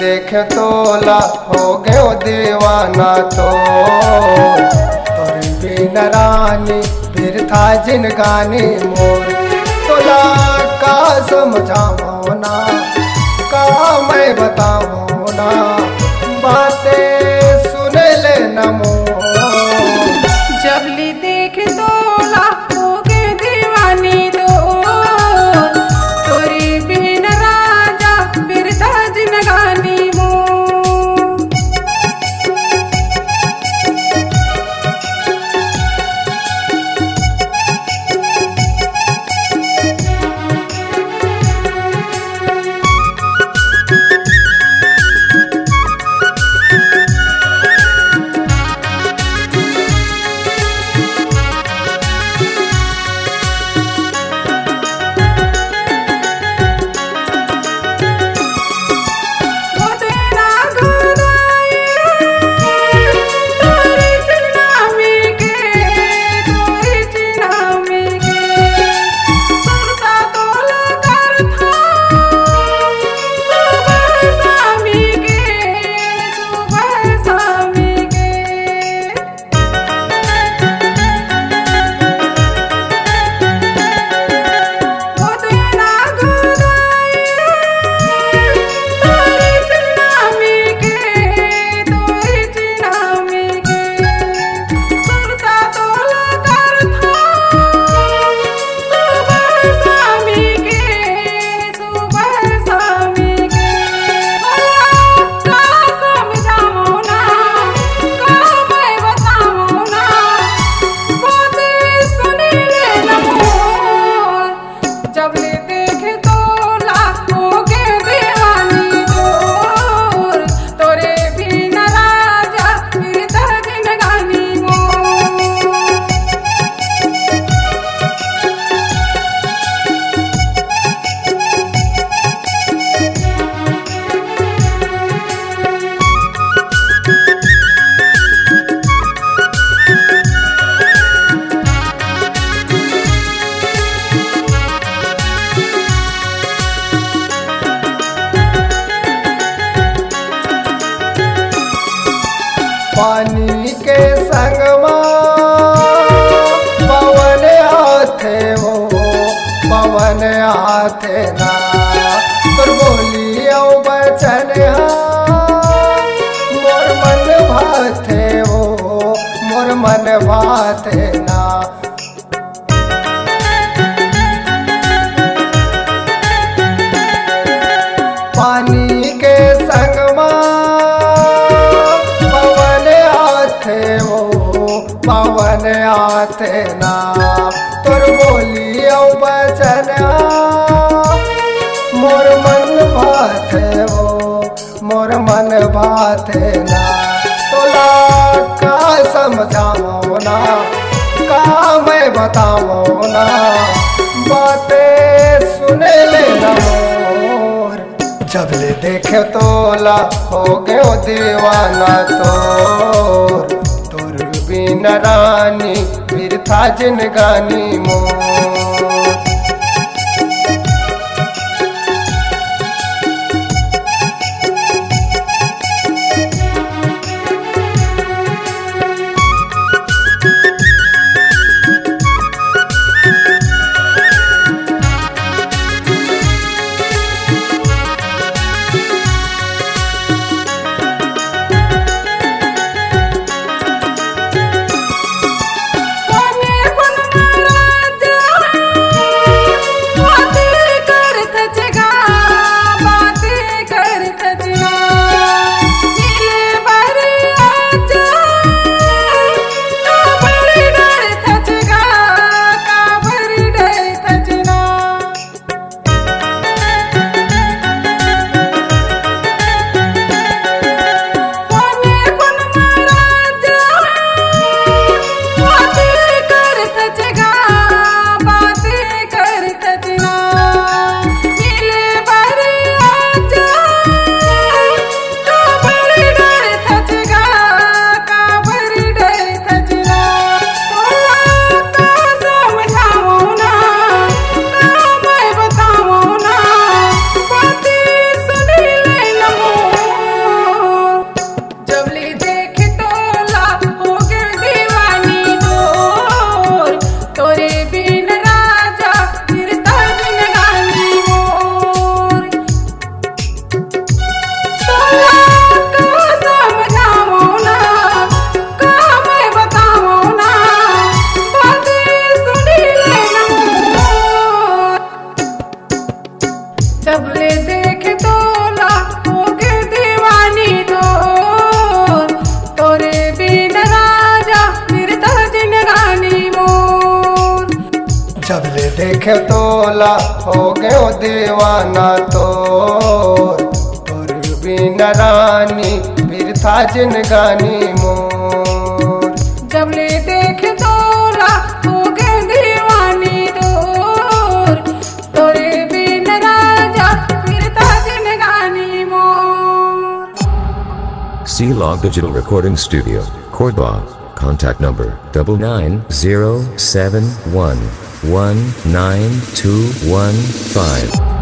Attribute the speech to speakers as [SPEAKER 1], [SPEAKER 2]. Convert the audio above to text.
[SPEAKER 1] देख तोला हो गयो दीवाना तो तोरे बिन रानी फिर था जिनगानी मोर। तोला का समझाओ ना, का मैं बताओ ना, बातें सुन ले न मोर।
[SPEAKER 2] जबली देख तोला हो गए दीवानी दो, तोरी बिन राजा बिरथा जिनगानी मो।
[SPEAKER 1] पानी के संगमा पवन आथे हो, पवन आथे ना, तोर बोली औ बचन मोर मन भाथे हो, मोर मन भाथे ना। पानी के संगमा पवन आथे ना, तोर बोली औ बचन मोर मन भाथे हो, मोर मन भाथे ना। तोला का समझाओ ना, का मैं बताओ ना, बातें सुन ले न मोर। जबले देखे तोला हो गयो दीवाना तोर, तोर बिन रानी फिर था जिनगानी मोर।
[SPEAKER 2] कोने बन राजा
[SPEAKER 1] देखे तोला हो गयो दीवाना तोर बिन रानी फिर था जिनगानी मोर।
[SPEAKER 2] जब ले देखे तोला हो गए दीवानी तोर, तोरे बिन राजा फिरता जिनगानी मोर।
[SPEAKER 3] C-Log Digital Recording Studio, Cordoba. Contact number 9907119215.